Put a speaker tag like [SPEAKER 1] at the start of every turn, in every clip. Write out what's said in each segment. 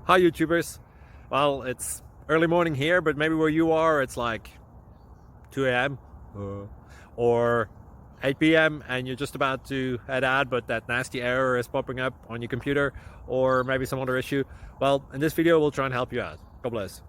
[SPEAKER 1] Hi YouTubers. Well, it's early morning here, but maybe where you are it's like 2 a.m. or 8 p.m. and you're just about to head out, but that nasty error is popping up on your computer, or maybe some other issue. Well, in this video we'll try and help you out. God bless.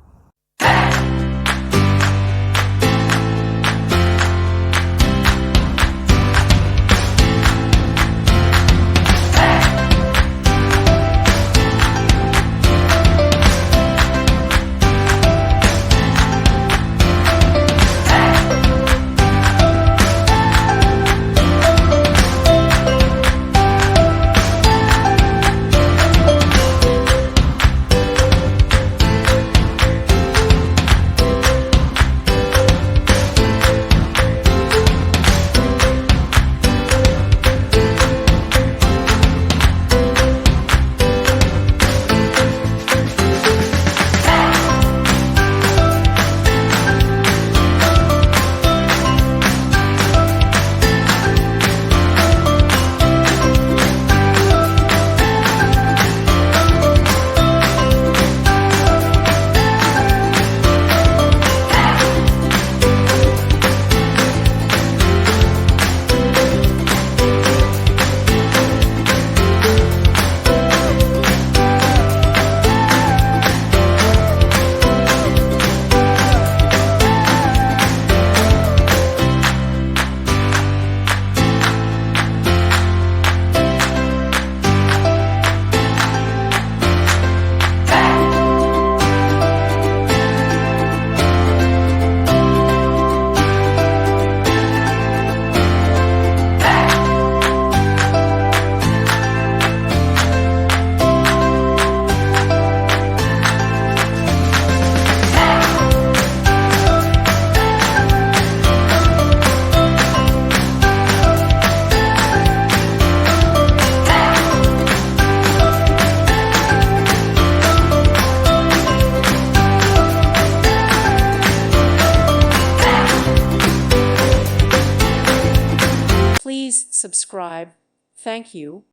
[SPEAKER 2] Please subscribe. Thank you.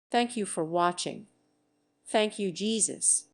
[SPEAKER 2] Thank you for watching. Thank you, Jesus.